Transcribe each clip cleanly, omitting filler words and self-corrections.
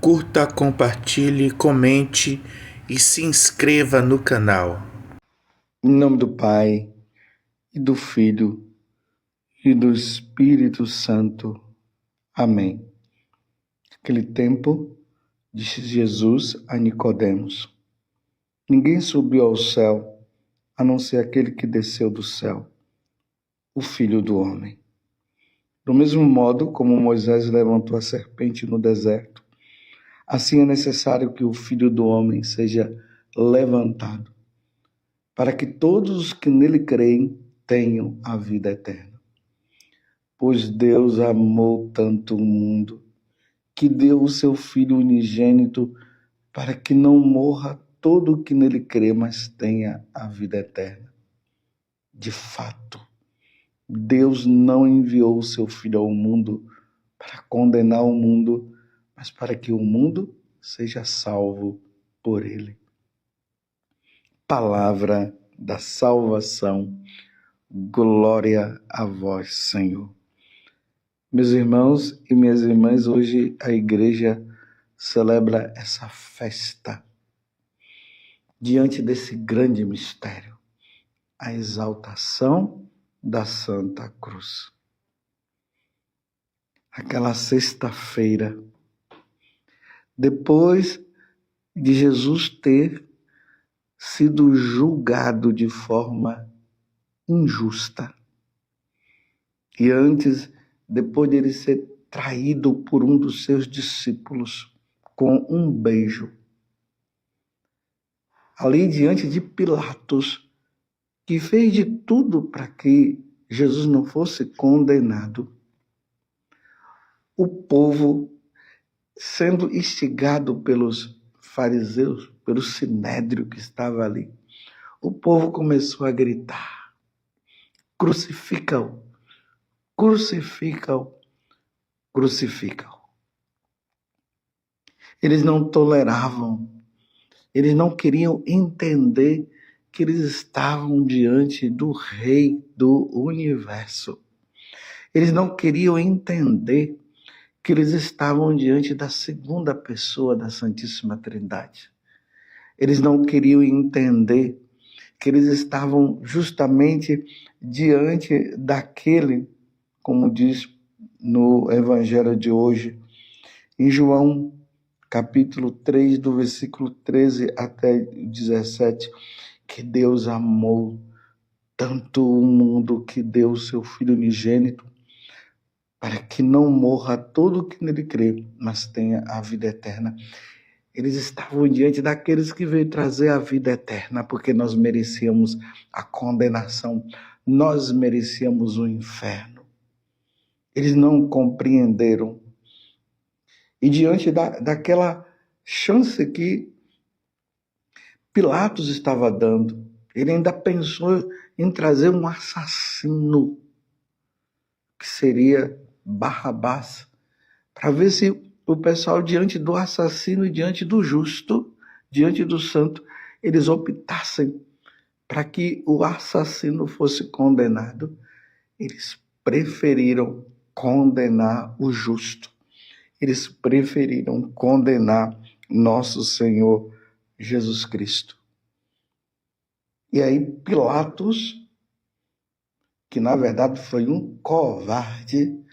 Curta, compartilhe, comente e se inscreva no canal. Em nome do Pai, e do Filho, e do Espírito Santo. Amém. Naquele tempo, disse Jesus a Nicodemos: Ninguém subiu ao céu, a não ser aquele que desceu do céu, o Filho do Homem. Do mesmo modo como Moisés levantou a serpente no deserto, assim é necessário que o Filho do Homem seja levantado, para que todos os que nele creem tenham a vida eterna. Pois Deus amou tanto o mundo, que deu o seu Filho unigênito, para que não morra todo o que nele crê, mas tenha a vida eterna. De fato, Deus não enviou o seu Filho ao mundo para condenar o mundo, mas para que o mundo seja salvo por ele. Palavra da salvação. Glória a vós, Senhor. Meus irmãos e minhas irmãs, hoje a igreja celebra essa festa diante desse grande mistério, a exaltação da Santa Cruz. Aquela sexta-feira, depois de Jesus ter sido julgado de forma injusta, e depois de ele ser traído por um dos seus discípulos com um beijo, ali diante de Pilatos, que fez de tudo para que Jesus não fosse condenado, o povo, sendo instigado pelos fariseus, pelo sinédrio que estava ali, o povo começou a gritar: crucifica-o, crucifica-o, crucifica-o. Eles não toleravam, eles não queriam entender que eles estavam diante do Rei do Universo. Eles não queriam entender que eles estavam diante da segunda pessoa da Santíssima Trindade. Eles não queriam entender que eles estavam justamente diante daquele, como diz no Evangelho de hoje, em João, capítulo 3, do versículo 13 até 17, que Deus amou tanto o mundo que deu o seu Filho unigênito, para que não morra todo o que nele crê, mas tenha a vida eterna. Eles estavam diante daqueles que veio trazer a vida eterna, porque nós merecíamos a condenação, nós merecíamos o inferno. Eles não compreenderam. E diante daquela chance que Pilatos estava dando, ele ainda pensou em trazer um assassino, que seria Barrabás, para ver se o pessoal, diante do assassino e diante do justo, diante do santo, eles optassem para que o assassino fosse condenado. Eles preferiram condenar o justo. Eles preferiram condenar nosso Senhor Jesus Cristo. E aí Pilatos, que na verdade foi um covarde,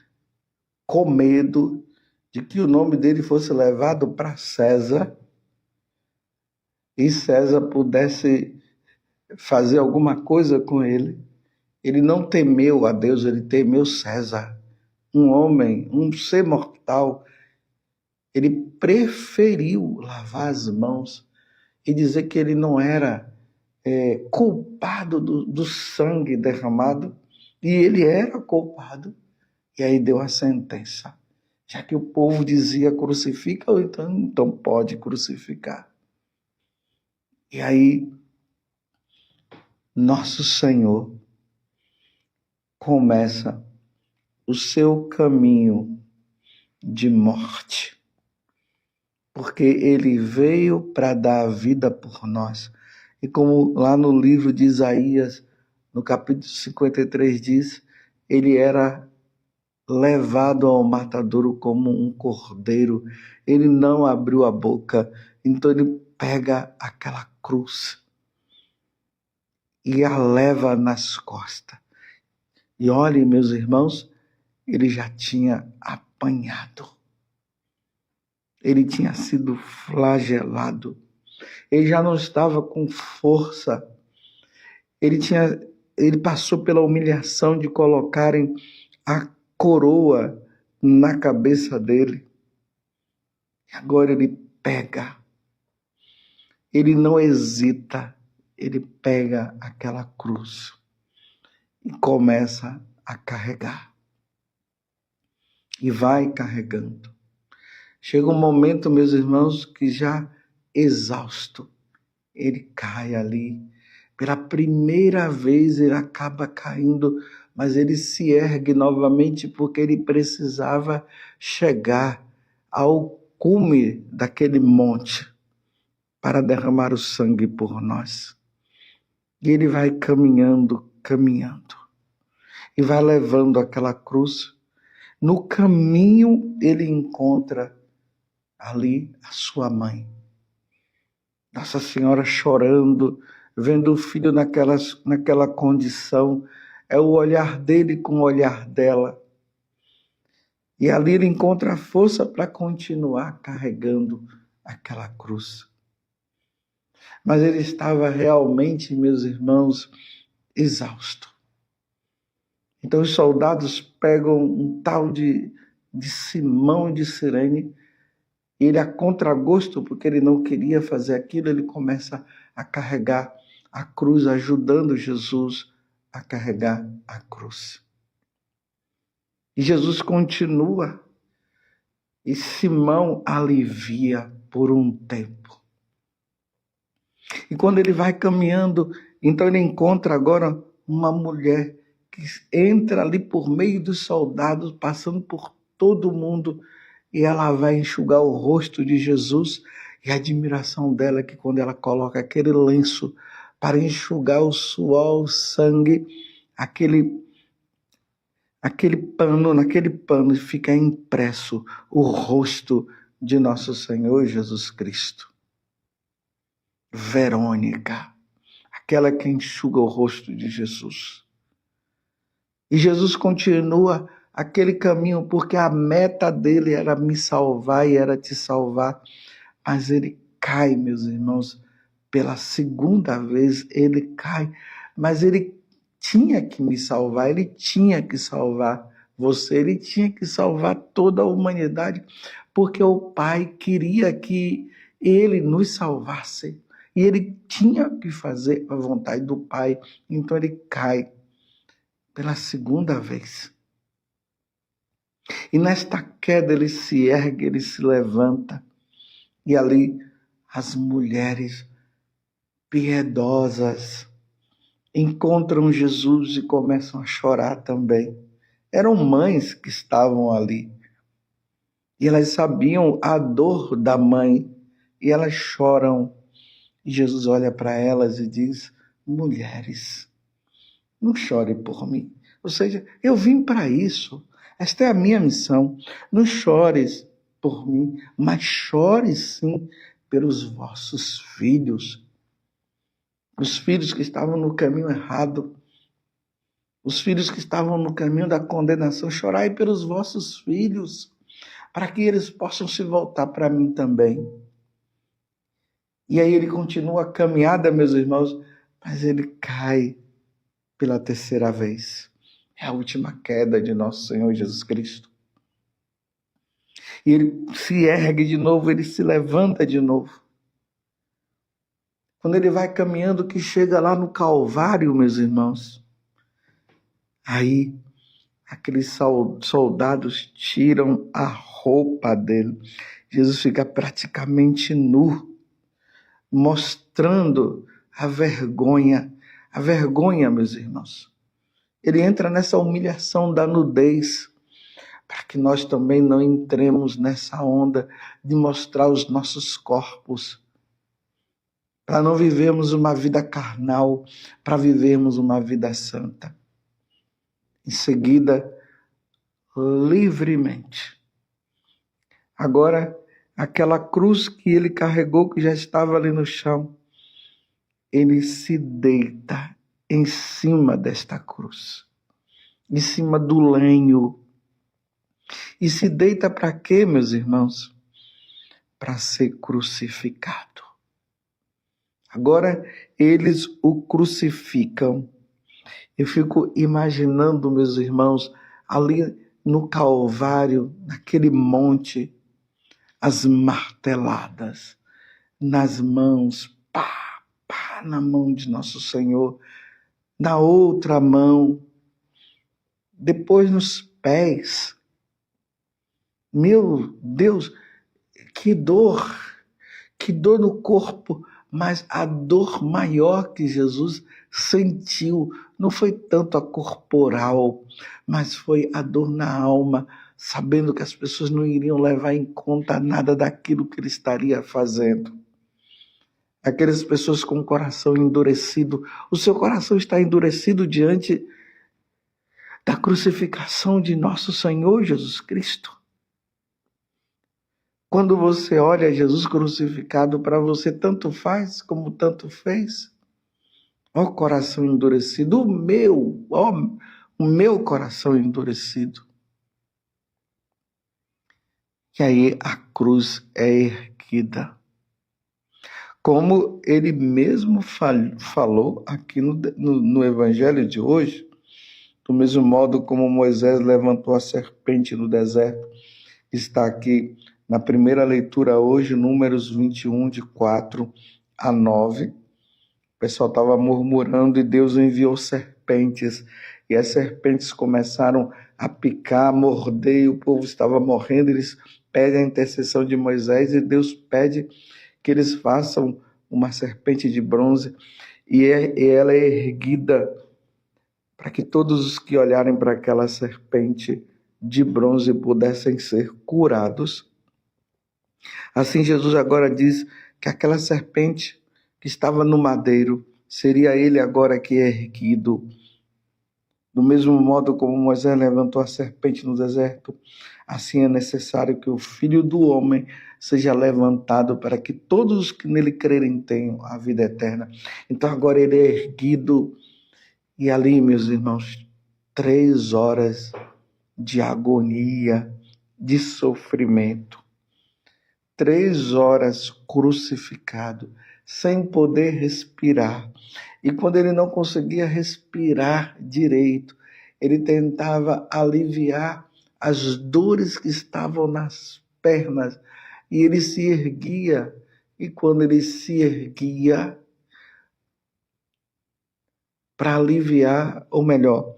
com medo de que o nome dele fosse levado para César e César pudesse fazer alguma coisa com ele, ele não temeu a Deus, ele temeu César, um homem, um ser mortal. Ele preferiu lavar as mãos e dizer que ele não era culpado do sangue derramado, e ele era culpado. E aí deu a sentença. Já que o povo dizia crucifica, então pode crucificar. E aí nosso Senhor começa o seu caminho de morte, porque ele veio para dar a vida por nós. E como lá no livro de Isaías, no capítulo 53 diz, ele era levado ao matadouro como um cordeiro. Ele não abriu a boca, então ele pega aquela cruz e a leva nas costas. E olhem, meus irmãos, ele já tinha apanhado. Ele tinha sido flagelado. Ele já não estava com força. Ele passou pela humilhação de colocarem a coroa na cabeça dele. Agora ele pega. Ele não hesita. Ele pega aquela cruz e começa a carregar. E vai carregando. Chega um momento, meus irmãos, que já exausto, ele cai ali. Pela primeira vez ele acaba caindo, mas ele se ergue novamente porque ele precisava chegar ao cume daquele monte para derramar o sangue por nós. E ele vai caminhando, e vai levando aquela cruz. No caminho ele encontra ali a sua mãe. Nossa Senhora chorando, vendo o filho naquela condição. É o olhar dele com o olhar dela. E ali ele encontra a força para continuar carregando aquela cruz. Mas ele estava realmente, meus irmãos, exausto. Então os soldados pegam um tal de Simão de Cirene. Ele, a contragosto, porque ele não queria fazer aquilo, ele começa a carregar a cruz, ajudando Jesus a carregar a cruz. E Jesus continua, e Simão alivia por um tempo. E quando ele vai caminhando, então ele encontra agora uma mulher que entra ali por meio dos soldados, passando por todo mundo, e ela vai enxugar o rosto de Jesus. E a admiração dela é que quando ela coloca aquele lenço para enxugar o suor, o sangue, naquele pano fica impresso o rosto de nosso Senhor Jesus Cristo. Verônica, aquela que enxuga o rosto de Jesus. E Jesus continua aquele caminho, porque a meta dele era me salvar e era te salvar. Mas ele cai, meus irmãos, pela segunda vez ele cai. Mas ele tinha que me salvar, ele tinha que salvar você, ele tinha que salvar toda a humanidade, porque o Pai queria que ele nos salvasse. E ele tinha que fazer a vontade do Pai. Então ele cai pela segunda vez. E nesta queda ele se ergue, ele se levanta. E ali as mulheres piedosas encontram Jesus e começam a chorar também. Eram mães que estavam ali. E elas sabiam a dor da mãe. E elas choram. E Jesus olha para elas e diz: mulheres, não chore por mim. Ou seja, eu vim para isso. Esta é a minha missão. Não chores por mim, mas chore sim pelos vossos filhos. Os filhos que estavam no caminho errado. Os filhos que estavam no caminho da condenação. Chorai pelos vossos filhos, para que eles possam se voltar para mim também. E aí ele continua a caminhada, meus irmãos, mas ele cai pela terceira vez. É a última queda de nosso Senhor Jesus Cristo. E ele se ergue de novo, ele se levanta de novo. Quando ele vai caminhando, que chega lá no Calvário, meus irmãos, aí aqueles soldados tiram a roupa dele. Jesus fica praticamente nu, mostrando a vergonha. A vergonha, meus irmãos. Ele entra nessa humilhação da nudez, para que nós também não entremos nessa onda de mostrar os nossos corpos, para não vivermos uma vida carnal, para vivermos uma vida santa. Em seguida, livremente. Agora, aquela cruz que ele carregou, que já estava ali no chão, ele se deita em cima desta cruz, em cima do lenho. E se deita para quê, meus irmãos? Para ser crucificado. Agora, eles o crucificam. Eu fico imaginando, meus irmãos, ali no Calvário, naquele monte, as marteladas nas mãos, pá, pá, na mão de nosso Senhor, na outra mão, depois nos pés. Meu Deus, que dor no corpo, mas a dor maior que Jesus sentiu não foi tanto a corporal, mas foi a dor na alma, sabendo que as pessoas não iriam levar em conta nada daquilo que ele estaria fazendo. Aquelas pessoas com o coração endurecido, o seu coração está endurecido diante da crucificação de nosso Senhor Jesus Cristo. Quando você olha Jesus crucificado, para você tanto faz como tanto fez. Ó coração endurecido, o meu coração endurecido. E aí a cruz é erguida. Como ele mesmo falou aqui no Evangelho de hoje, do mesmo modo como Moisés levantou a serpente no deserto, está aqui na primeira leitura hoje, Números 21, de 4 a 9. O pessoal estava murmurando e Deus enviou serpentes. E as serpentes começaram a picar, a morder, e o povo estava morrendo. Eles pedem a intercessão de Moisés e Deus pede que eles façam uma serpente de bronze. E ela é erguida para que todos os que olharem para aquela serpente de bronze pudessem ser curados. Assim, Jesus agora diz que aquela serpente que estava no madeiro, seria ele agora que é erguido. Do mesmo modo como Moisés levantou a serpente no deserto, assim é necessário que o Filho do Homem seja levantado para que todos os que nele crerem tenham a vida eterna. Então agora ele é erguido e ali, meus irmãos, 3 horas de agonia, de sofrimento. 3 horas crucificado, sem poder respirar. E quando ele não conseguia respirar direito, ele tentava aliviar as dores que estavam nas pernas. E ele se erguia. E quando ele se erguia, para aliviar, ou melhor,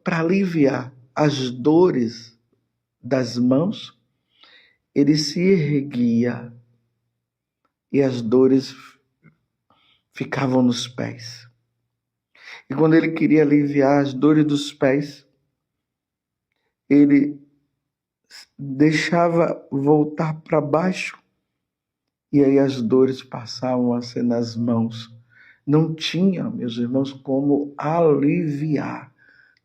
para aliviar as dores das mãos, ele se erguia e as dores ficavam nos pés. E quando ele queria aliviar as dores dos pés, ele deixava voltar para baixo e aí as dores passavam a ser nas mãos. Não tinha, meus irmãos, como aliviar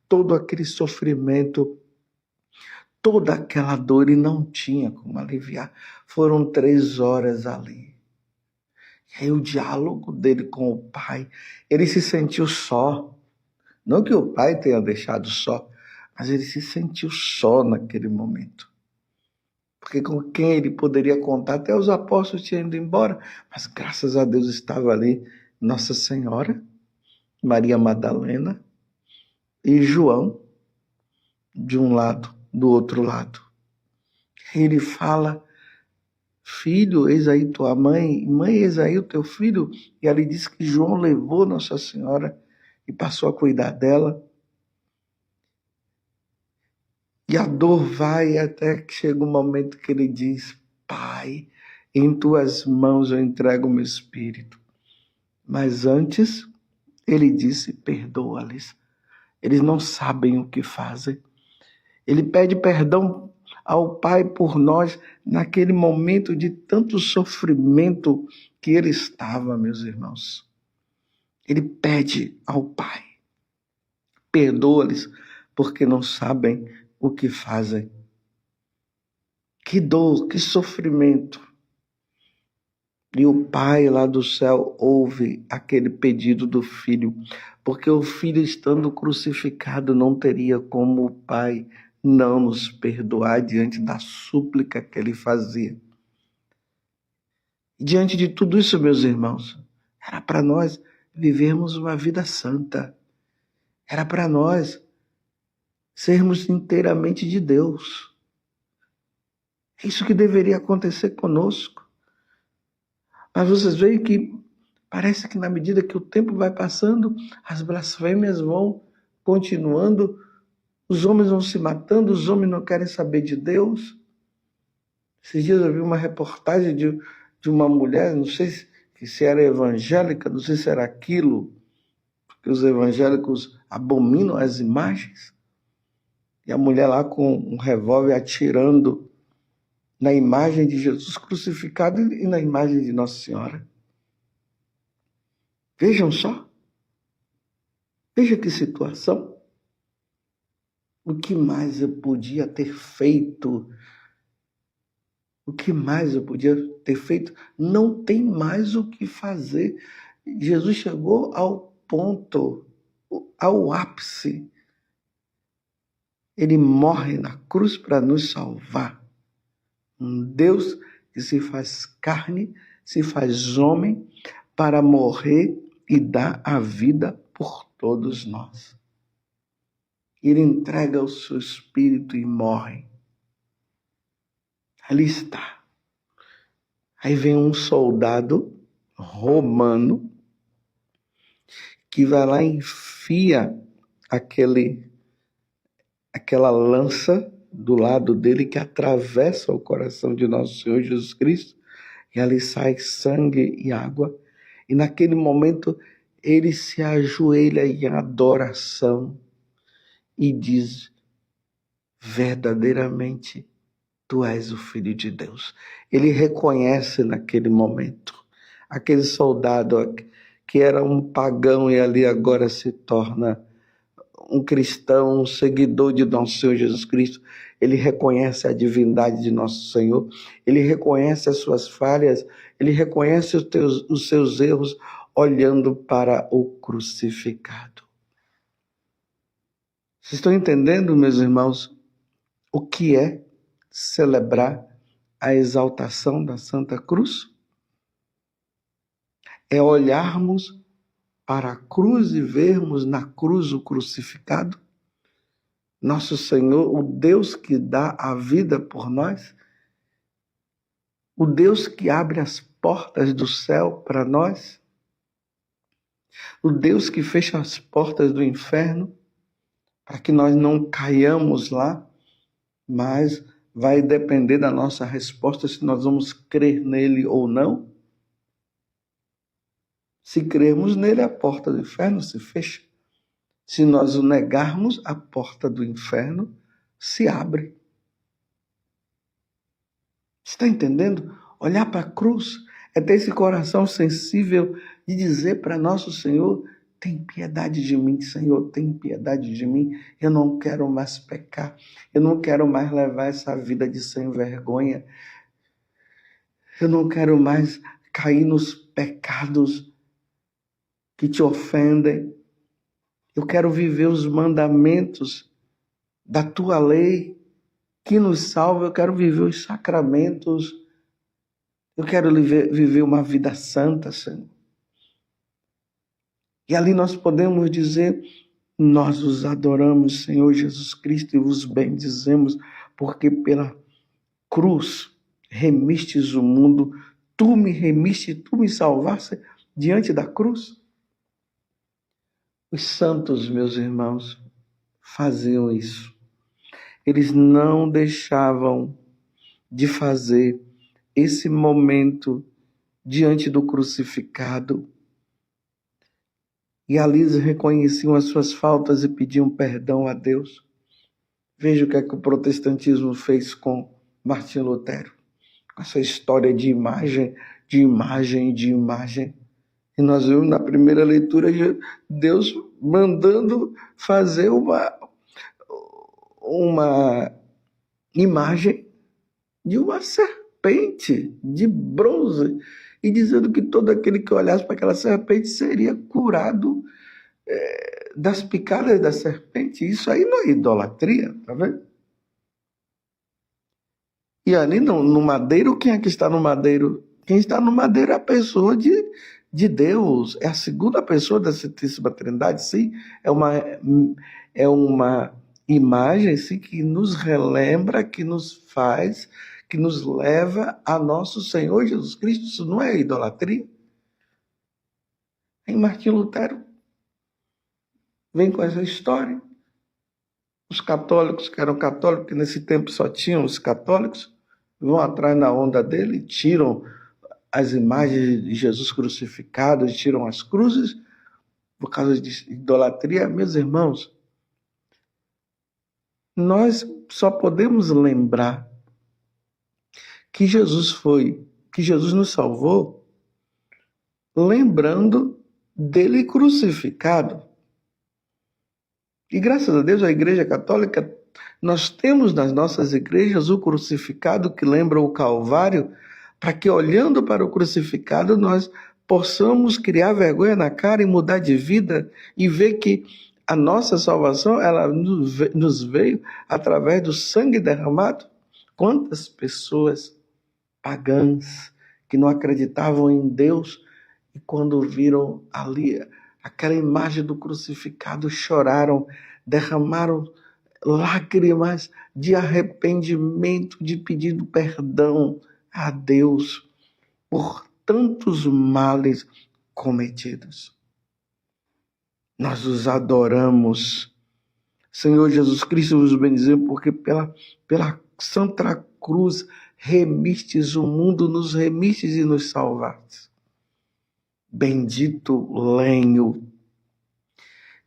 todo aquele sofrimento, toda aquela dor, e não tinha como aliviar. Foram 3 horas ali. E aí o diálogo dele com o pai, ele se sentiu só. Não que o pai tenha deixado só, mas ele se sentiu só naquele momento. Porque com quem ele poderia contar? Até os apóstolos tinham ido embora, mas graças a Deus estava ali Nossa Senhora, Maria Madalena e João, de um lado, do outro lado. Ele fala: filho, eis aí tua mãe, mãe, eis aí o teu filho. E ali diz que João levou Nossa Senhora e passou a cuidar dela. E a dor vai até que chega um momento que ele diz: Pai, em tuas mãos eu entrego o meu espírito. Mas antes, ele disse: perdoa-lhes. Eles não sabem o que fazem. Ele pede perdão ao Pai por nós naquele momento de tanto sofrimento que ele estava, meus irmãos. Ele pede ao Pai: perdoa-lhes, porque não sabem o que fazem. Que dor, que sofrimento. E o pai lá do céu ouve aquele pedido do filho, porque o filho estando crucificado não teria como o pai não nos perdoar diante da súplica que ele fazia. E diante de tudo isso, meus irmãos, era para nós vivermos uma vida santa. Era para nós sermos inteiramente de Deus. É isso que deveria acontecer conosco. Mas vocês veem que parece que na medida que o tempo vai passando, as blasfêmias vão continuando, os homens vão se matando, os homens não querem saber de Deus. Esses dias eu vi uma reportagem de uma mulher, não sei se era evangélica, não sei se era aquilo, porque os evangélicos abominam as imagens. E a mulher lá com um revólver atirando na imagem de Jesus crucificado e na imagem de Nossa Senhora. Vejam só. Veja que situação. O que mais eu podia ter feito? O que mais eu podia ter feito? Não tem mais o que fazer. Jesus chegou ao ponto, ao ápice. Ele morre na cruz para nos salvar. Um Deus que se faz carne, se faz homem para morrer e dar a vida por todos nós. Ele entrega o seu espírito e morre. Ali está. Aí vem um soldado romano que vai lá e enfia aquela lança do lado dele que atravessa o coração de nosso Senhor Jesus Cristo, e ali sai sangue e água, e naquele momento ele se ajoelha em adoração e diz: verdadeiramente tu és o Filho de Deus. Ele reconhece naquele momento aquele soldado que era um pagão e ali agora se torna um cristão, um seguidor de nosso Senhor Jesus Cristo. Ele reconhece a divindade de nosso Senhor, ele reconhece as suas falhas, ele reconhece os seus erros, olhando para o crucificado. Vocês estão entendendo, meus irmãos, o que é celebrar a exaltação da Santa Cruz? É olharmos para a cruz e vermos na cruz o crucificado, nosso Senhor, o Deus que dá a vida por nós, o Deus que abre as portas do céu para nós, o Deus que fecha as portas do inferno para que nós não caiamos lá, mas vai depender da nossa resposta se nós vamos crer nele ou não. Se crermos nele, a porta do inferno se fecha. Se nós o negarmos, a porta do inferno se abre. Está entendendo? Olhar para a cruz é ter esse coração sensível de dizer para nosso Senhor: tem piedade de mim, Senhor, tem piedade de mim. Eu não quero mais pecar. Eu não quero mais levar essa vida de sem vergonha. Eu não quero mais cair nos pecados que te ofendem. Eu quero viver os mandamentos da tua lei que nos salva. Eu quero viver os sacramentos. Eu quero viver uma vida santa, Senhor. E ali nós podemos dizer: nós os adoramos, Senhor Jesus Cristo, e vos bendizemos, porque pela cruz remistes o mundo. Tu me remiste, tu me salvaste diante da cruz. Os santos, meus irmãos, faziam isso. Eles não deixavam de fazer esse momento diante do crucificado. E ali eles reconheciam as suas faltas e pediam perdão a Deus. Veja o que é que o protestantismo fez com Martim Lutero. Essa história de imagem, de imagem, de imagem. E nós vimos na primeira leitura Deus mandando fazer uma imagem de uma serpente de bronze e dizendo que todo aquele que olhasse para aquela serpente seria curado das picadas da serpente. Isso aí não é idolatria, tá vendo? E ali no madeiro, quem é que está no madeiro? Quem está no madeiro é a pessoa de Deus, é a segunda pessoa da Santíssima Trindade, sim, é uma imagem sim, que nos relembra, que nos faz, que nos leva a nosso Senhor Jesus Cristo. Isso não é idolatria? Em Martim Lutero vem com essa história. Os católicos, que eram católicos, que nesse tempo só tinham os católicos, vão atrás na onda dele, tiram as imagens de Jesus crucificado, tiram as cruzes, por causa de idolatria. Meus irmãos, nós só podemos lembrar que Jesus nos salvou, lembrando dele crucificado. E graças a Deus, a Igreja Católica, nós temos nas nossas igrejas o crucificado que lembra o Calvário, para que olhando para o crucificado nós possamos criar vergonha na cara e mudar de vida e ver que a nossa salvação ela nos veio através do sangue derramado. Quantas pessoas pagãs que não acreditavam em Deus e quando viram ali aquela imagem do crucificado choraram, derramaram lágrimas de arrependimento, de pedido perdão a Deus por tantos males cometidos. Nós os adoramos. Senhor Jesus Cristo, vos bendizemos, porque pela Santa Cruz remistes o mundo, nos remistes e nos salvastes. Bendito lenho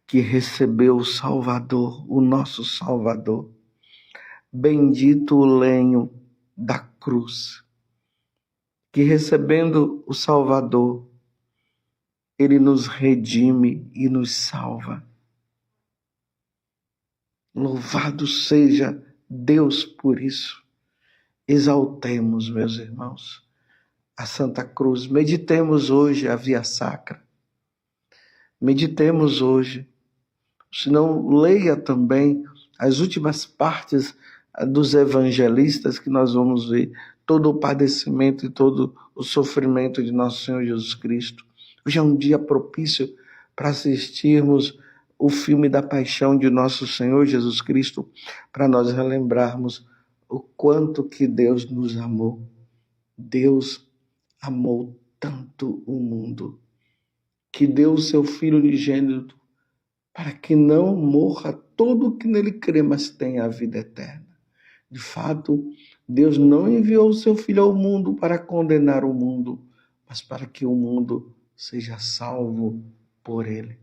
que recebeu o Salvador, o nosso Salvador. Bendito o lenho da cruz, que recebendo o Salvador, ele nos redime e nos salva. Louvado seja Deus por isso. Exaltemos, meus irmãos, a Santa Cruz. Meditemos hoje a Via Sacra. Meditemos hoje. Se não, leia também as últimas partes dos evangelistas, que nós vamos ver todo o padecimento e todo o sofrimento de nosso Senhor Jesus Cristo. Hoje é um dia propício para assistirmos o filme da paixão de nosso Senhor Jesus Cristo, para nós relembrarmos o quanto que Deus nos amou. Deus amou tanto o mundo, que deu o seu Filho unigênito, para que não morra todo o que nele crê, mas tenha a vida eterna. De fato, Deus não enviou o seu Filho ao mundo para condenar o mundo, mas para que o mundo seja salvo por ele.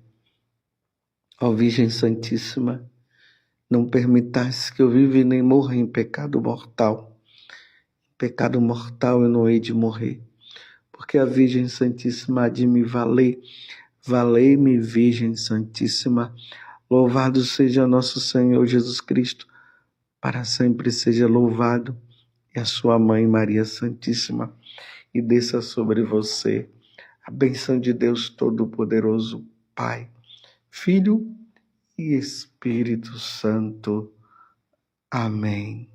Ó Virgem Santíssima, não permitais que eu viva nem morra em pecado mortal. Pecado mortal eu não hei de morrer, porque a Virgem Santíssima há de me valer. Valei-me, Virgem Santíssima. Louvado seja nosso Senhor Jesus Cristo, para sempre seja louvado, e a sua Mãe Maria Santíssima, e desça sobre você a bênção de Deus Todo-Poderoso, Pai, Filho e Espírito Santo. Amém.